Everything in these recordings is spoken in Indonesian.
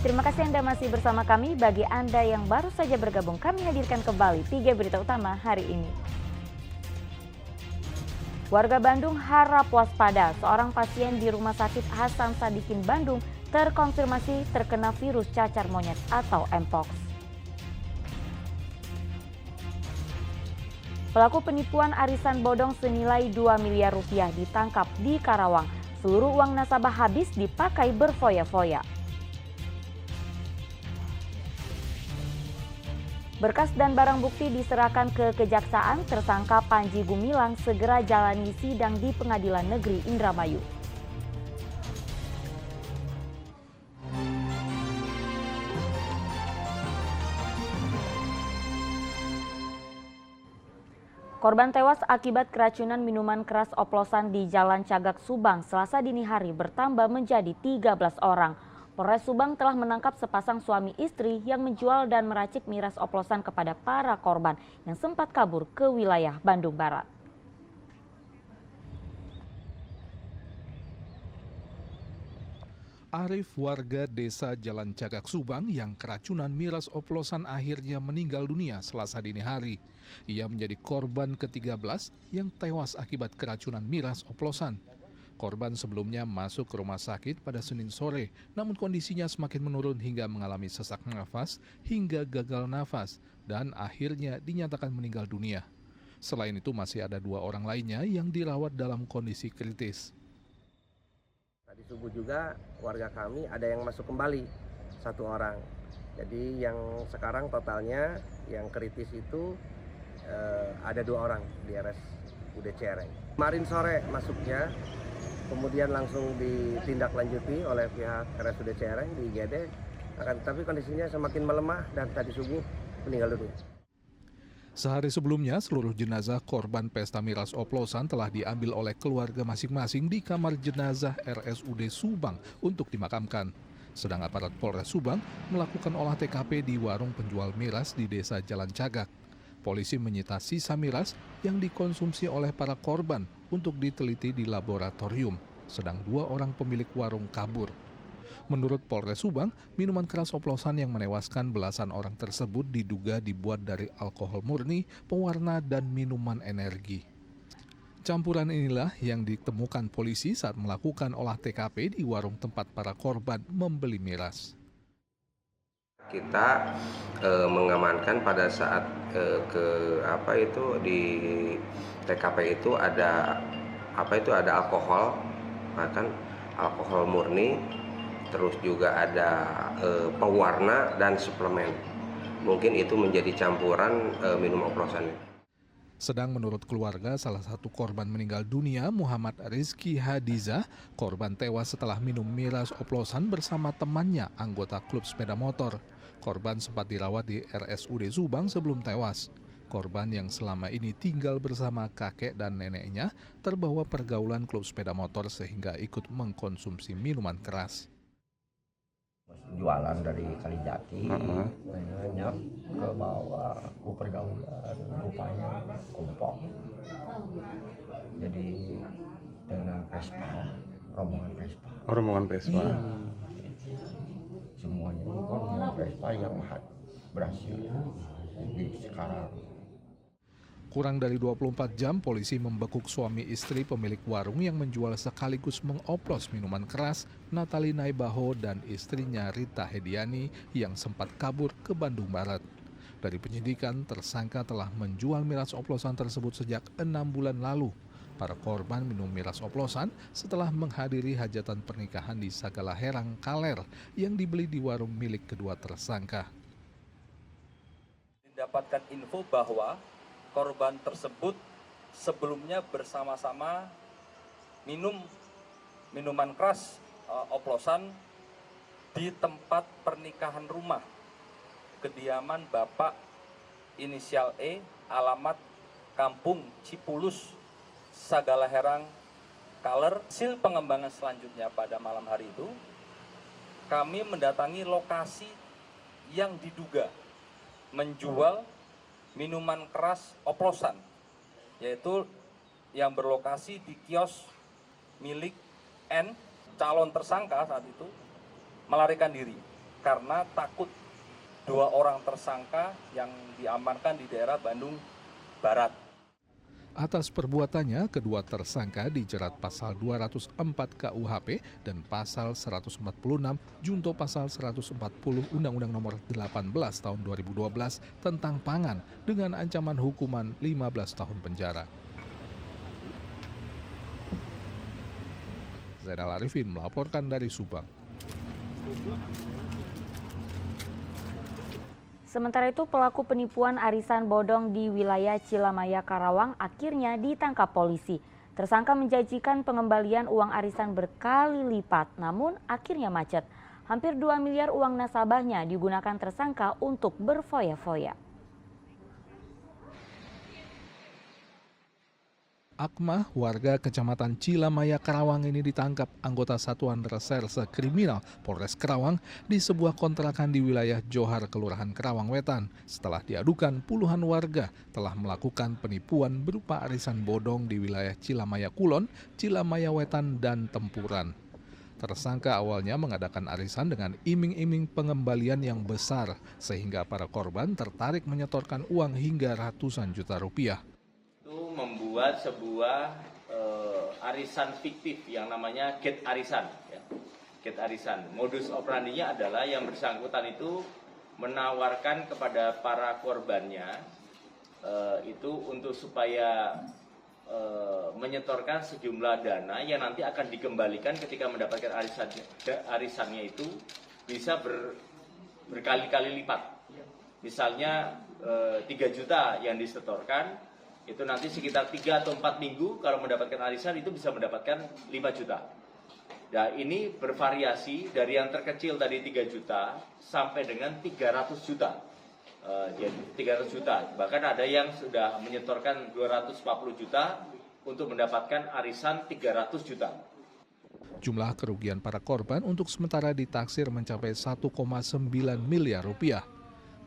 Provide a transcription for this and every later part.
Terima kasih Anda masih bersama kami. Bagi Anda yang baru saja bergabung, kami hadirkan kembali 3 berita utama hari ini. Warga Bandung harap waspada. Seorang pasien di Rumah Sakit Hasan Sadikin Bandung terkonfirmasi terkena virus cacar monyet atau Mpox. Pelaku penipuan arisan bodong senilai 2 miliar rupiah ditangkap di Karawang. Seluruh uang nasabah habis dipakai berfoya-foya. Berkas dan barang bukti diserahkan ke Kejaksaan. Tersangka Panji Gumilang segera jalani sidang di Pengadilan Negeri Indramayu. Korban tewas akibat keracunan minuman keras oplosan di Jalan Cagak Subang Selasa dini hari bertambah menjadi 13 orang. Polres Subang telah menangkap sepasang suami istri yang menjual dan meracik miras oplosan kepada para korban yang sempat kabur ke wilayah Bandung Barat. Arif, warga desa Jalan Cagak Subang yang keracunan miras oplosan akhirnya meninggal dunia Selasa dini hari. Ia menjadi korban ke-13 yang tewas akibat keracunan miras oplosan. Korban sebelumnya masuk ke rumah sakit pada Senin sore, namun kondisinya semakin menurun hingga mengalami sesak nafas hingga gagal nafas dan akhirnya dinyatakan meninggal dunia. Selain itu masih ada 2 orang lainnya yang dirawat dalam kondisi kritis. Tadi subuh juga warga kami ada yang masuk kembali 1 orang. Jadi yang sekarang totalnya yang kritis itu ada 2 orang di RSUD Cereng. Kemarin sore masuknya, kemudian langsung ditindaklanjuti oleh pihak RSUD Cereng di IGD. Tapi kondisinya semakin melemah dan tadi subuh meninggal dunia. Sehari sebelumnya, seluruh jenazah korban pesta miras oplosan telah diambil oleh keluarga masing-masing di kamar jenazah RSUD Subang untuk dimakamkan. Sedang aparat Polres Subang melakukan olah TKP di warung penjual miras di desa Jalan Cagak. Polisi menyita sisa miras yang dikonsumsi oleh para korban untuk diteliti di laboratorium, sedang 2 orang pemilik warung kabur. Menurut Polres Subang, minuman keras oplosan yang menewaskan belasan orang tersebut diduga dibuat dari alkohol murni, pewarna, dan minuman energi. Campuran inilah yang ditemukan polisi saat melakukan olah TKP di warung tempat para korban membeli miras. Kita mengamankan pada saat di TKP itu ada alkohol, bahkan alkohol murni, terus juga ada pewarna dan suplemen. Mungkin itu menjadi campuran minum oplosan. Sedang menurut keluarga, salah satu korban meninggal dunia, Muhammad Rizky Hadiza, korban tewas setelah minum miras oplosan bersama temannya, anggota klub sepeda motor. Korban sempat dirawat di RSUD Subang sebelum tewas. Korban yang selama ini tinggal bersama kakek dan neneknya terbawa pergaulan klub sepeda motor sehingga ikut mengkonsumsi minuman keras. Jualan dari Kalijati, banyak ke bawah pergaulan, rupanya kumpul. Jadi dengan Vespa, rombongan Vespa. Semuanya rombongan Vespa yang berhasil di sekarang. Kurang dari 24 jam, polisi membekuk suami istri pemilik warung yang menjual sekaligus mengoplos minuman keras, Natali Naibaho dan istrinya Rita Hediani yang sempat kabur ke Bandung Barat. Dari penyidikan, tersangka telah menjual miras oplosan tersebut sejak 6 bulan lalu. Para korban minum miras oplosan setelah menghadiri hajatan pernikahan di Sagalaherang, Kaler yang dibeli di warung milik kedua tersangka. Didapatkan info bahwa korban tersebut sebelumnya bersama-sama minum minuman keras oplosan di tempat pernikahan rumah kediaman Bapak inisial E, alamat Kampung Cipulus, Sagalaherang, Kaler. Hasil pengembangan selanjutnya pada malam hari itu, kami mendatangi lokasi yang diduga menjual minuman keras oplosan, yaitu yang berlokasi di kios milik N. Calon tersangka saat itu melarikan diri. karena takut 2 orang tersangka yang diamankan di daerah Bandung Barat. Atas perbuatannya, kedua tersangka dijerat pasal 204 KUHP dan pasal 146 junto pasal 140 Undang-Undang Nomor 18 Tahun 2012 tentang pangan dengan ancaman hukuman 15 tahun penjara. Zainal Arifin melaporkan dari Subang. Sementara itu, pelaku penipuan arisan bodong di wilayah Cilamaya, Karawang akhirnya ditangkap polisi. Tersangka menjanjikan pengembalian uang arisan berkali lipat, namun akhirnya macet. Hampir 2 miliar uang nasabahnya digunakan tersangka untuk berfoya-foya. Akmah, warga Kecamatan Cilamaya, Karawang ini ditangkap anggota Satuan Reserse Kriminal Polres Karawang di sebuah kontrakan di wilayah Johar, Kelurahan Karawang Wetan. Setelah diadukan, puluhan warga telah melakukan penipuan berupa arisan bodong di wilayah Cilamaya Kulon, Cilamaya Wetan, dan Tempuran. Tersangka awalnya mengadakan arisan dengan iming-iming pengembalian yang besar, sehingga para korban tertarik menyetorkan uang hingga ratusan juta rupiah. Membuat sebuah arisan fiktif yang namanya get arisan. Ya. Get arisan. Modus operandinya adalah yang bersangkutan itu menawarkan kepada para korbannya itu untuk supaya menyetorkan sejumlah dana yang nanti akan dikembalikan ketika mendapatkan arisannya itu bisa berkali-kali lipat. Misalnya 3 juta yang disetorkan, itu nanti sekitar 3 atau 4 minggu kalau mendapatkan arisan itu bisa mendapatkan 5 juta. Nah, ini bervariasi dari yang terkecil tadi 3 juta sampai dengan 300 juta. Jadi 300 juta. Bahkan ada yang sudah menyetorkan 240 juta untuk mendapatkan arisan 300 juta. Jumlah kerugian para korban untuk sementara ditaksir mencapai 1,9 miliar rupiah.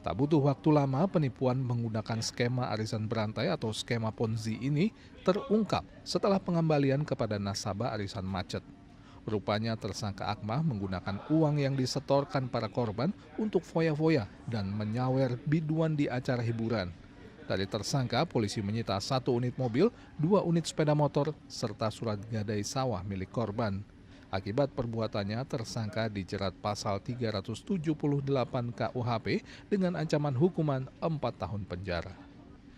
Tak butuh waktu lama, penipuan menggunakan skema arisan berantai atau skema Ponzi ini terungkap setelah pengembalian kepada nasabah arisan macet. Rupanya tersangka Akmah menggunakan uang yang disetorkan para korban untuk foya-foya dan menyawer biduan di acara hiburan. Dari tersangka, polisi menyita 1 unit mobil, 2 unit sepeda motor, serta surat gadai sawah milik korban. Akibat perbuatannya, tersangka dijerat pasal 378 KUHP dengan ancaman hukuman 4 tahun penjara.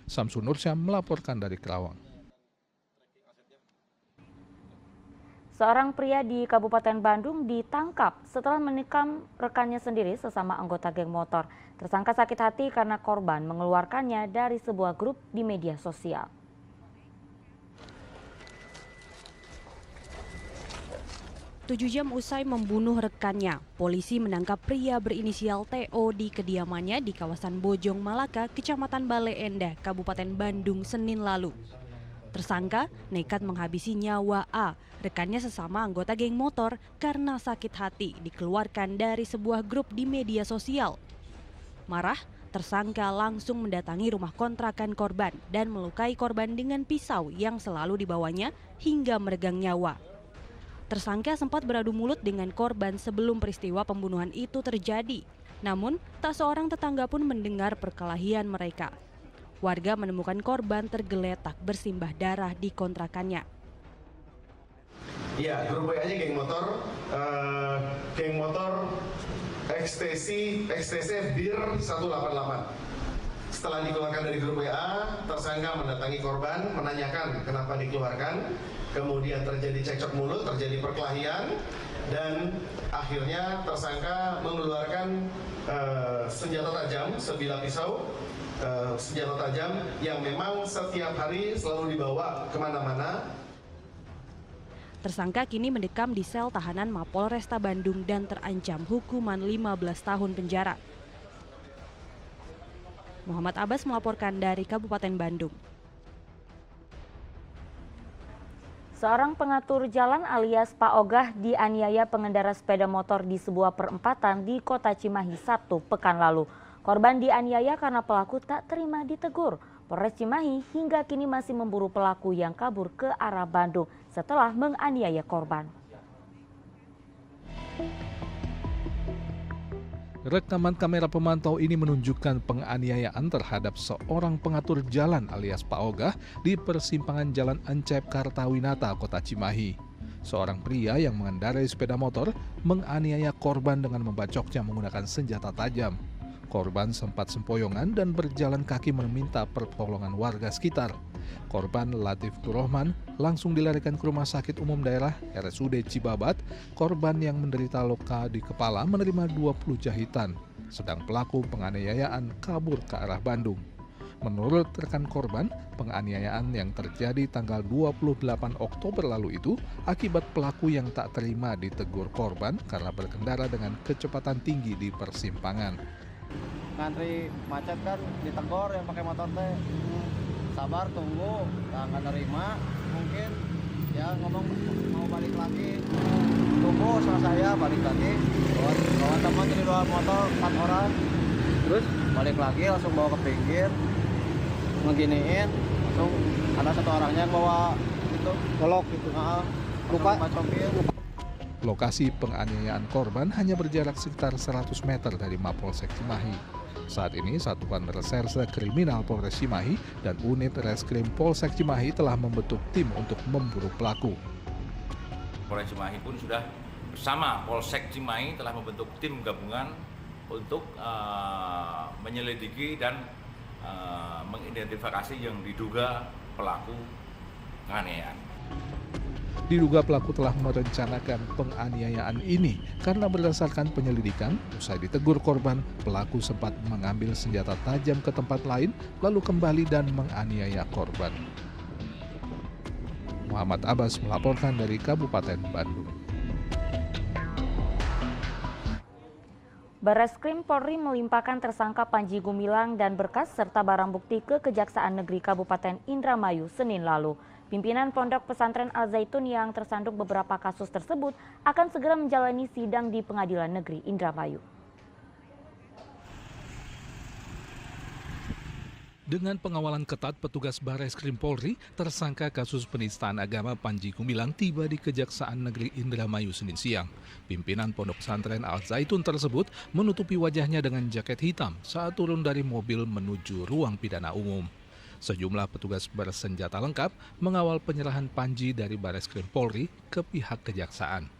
Samsun Nursyam melaporkan dari Karawang. Seorang pria di Kabupaten Bandung ditangkap setelah menikam rekannya sendiri sesama anggota geng motor. Tersangka sakit hati karena korban mengeluarkannya dari sebuah grup di media sosial. 7 jam usai membunuh rekannya, polisi menangkap pria berinisial TO di kediamannya di kawasan Bojong Malaka, Kecamatan Bale Endah, Kabupaten Bandung, Senin lalu. Tersangka nekat menghabisi nyawa A, rekannya sesama anggota geng motor, karena sakit hati dikeluarkan dari sebuah grup di media sosial. Marah, tersangka langsung mendatangi rumah kontrakan korban dan melukai korban dengan pisau yang selalu dibawanya hingga meregang nyawa. Tersangka sempat beradu mulut dengan korban sebelum peristiwa pembunuhan itu terjadi. Namun, tak seorang tetangga pun mendengar perkelahian mereka. Warga menemukan korban tergeletak bersimbah darah di kontrakannya. Iya, grup WA-nya geng motor XTC BIR 188. Setelah dikeluarkan dari grup WA, tersangka mendatangi korban, menanyakan kenapa dikeluarkan. Kemudian terjadi cekcok mulut, terjadi perkelahian, dan akhirnya tersangka mengeluarkan senjata tajam, sebilah pisau, senjata tajam yang memang setiap hari selalu dibawa kemana-mana. Tersangka kini mendekam di sel tahanan Mapolresta Bandung dan terancam hukuman 15 tahun penjara. Muhammad Abbas melaporkan dari Kabupaten Bandung. Seorang pengatur jalan alias Pak Ogah dianiaya pengendara sepeda motor di sebuah perempatan di Kota Cimahi Sabtu pekan lalu. Korban dianiaya karena pelaku tak terima ditegur. Polres Cimahi hingga kini masih memburu pelaku yang kabur ke arah Bandung setelah menganiaya korban. Rekaman kamera pemantau ini menunjukkan penganiayaan terhadap seorang pengatur jalan alias Pak Ogah di persimpangan Jalan Encep Kartawinata, Kota Cimahi. Seorang pria yang mengendarai sepeda motor menganiaya korban dengan membacoknya menggunakan senjata tajam. Korban sempat sempoyongan dan berjalan kaki meminta pertolongan warga sekitar. Korban Latif Turrohman langsung dilarikan ke Rumah Sakit Umum Daerah RSUD Cibabat. Korban yang menderita luka di kepala menerima 20 jahitan, sedang pelaku penganiayaan kabur ke arah Bandung. Menurut rekan korban, penganiayaan yang terjadi tanggal 28 Oktober lalu itu akibat pelaku yang tak terima ditegur korban karena berkendara dengan kecepatan tinggi di persimpangan. Ngantri macet kan ditegur yang pakai motor teh. Sabar tunggu, nggak nerima, mungkin ya ngomong mau balik lagi, tunggu sama saya balik lagi, bawa teman jadi 2 motor 4 orang, terus balik lagi langsung bawa ke pinggir, ngeginiin, langsung ada 1 orangnya yang bawa itu golok gitu, lupa bacokin. Lokasi penganiayaan korban hanya berjarak sekitar 100 meter dari Mapolsek Cimahi. Saat ini Satuan Reserse Kriminal Polres Cimahi dan Unit Reskrim Polsek Cimahi telah membentuk tim untuk memburu pelaku. Polres Cimahi pun sudah bersama Polsek Cimahi telah membentuk tim gabungan untuk menyelidiki dan mengidentifikasi yang diduga pelaku penganiayaan. Diduga pelaku telah merencanakan penganiayaan ini karena berdasarkan penyelidikan, usai ditegur korban, pelaku sempat mengambil senjata tajam ke tempat lain lalu kembali dan menganiaya korban. Muhammad Abbas melaporkan dari Kabupaten Bandung. Barreskrim Polri melimpahkan tersangka Panji Gumilang dan berkas serta barang bukti ke Kejaksaan Negeri Kabupaten Indramayu Senin lalu. Pimpinan Pondok Pesantren Al Zaitun yang tersandung beberapa kasus tersebut akan segera menjalani sidang di Pengadilan Negeri Indramayu. Dengan pengawalan ketat petugas Barreskrim Polri, tersangka kasus penistaan agama Panji Gumilang tiba di Kejaksaan Negeri Indramayu Senin siang. Pimpinan Pondok Pesantren Al Zaitun tersebut menutupi wajahnya dengan jaket hitam saat turun dari mobil menuju ruang pidana umum. Sejumlah petugas bersenjata lengkap mengawal penyerahan Panji dari Barreskrim Polri ke pihak kejaksaan.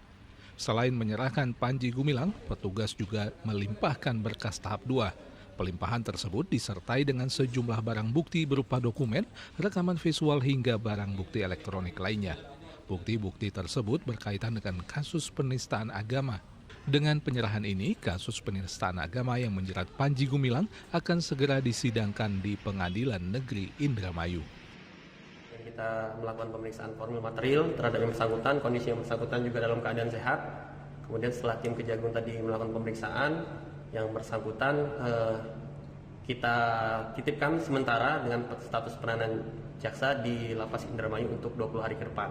Selain menyerahkan Panji Gumilang, petugas juga melimpahkan berkas tahap 2. Pelimpahan tersebut disertai dengan sejumlah barang bukti berupa dokumen, rekaman visual hingga barang bukti elektronik lainnya. Bukti-bukti tersebut berkaitan dengan kasus penistaan agama. Dengan penyerahan ini, kasus penistaan agama yang menjerat Panji Gumilang akan segera disidangkan di Pengadilan Negeri Indramayu. Kita melakukan pemeriksaan formil material terhadap yang bersangkutan, kondisi yang bersangkutan juga dalam keadaan sehat. Kemudian setelah tim Kejagung tadi melakukan pemeriksaan, yang bersangkutan kita titipkan sementara dengan status penahanan jaksa di Lapas Indramayu untuk 20 hari ke depan.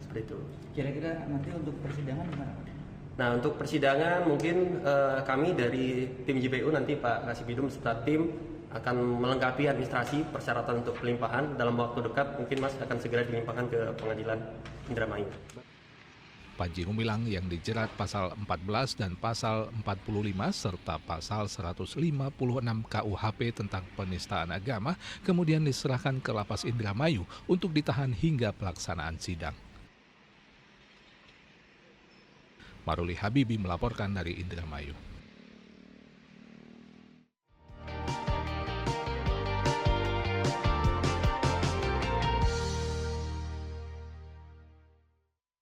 Seperti itu. Kira-kira nanti untuk persidangan gimana? Nah, untuk persidangan mungkin kami dari tim JPU nanti Pak Kasibidum serta tim akan melengkapi administrasi persyaratan untuk pelimpahan dalam waktu dekat, mungkin Mas akan segera dilimpahkan ke Pengadilan Indramayu. Panji Gumilang yang dijerat pasal 14 dan pasal 45 serta pasal 156 KUHP tentang penistaan agama kemudian diserahkan ke Lapas Indramayu untuk ditahan hingga pelaksanaan sidang. Maruli Habibi melaporkan dari Indramayu.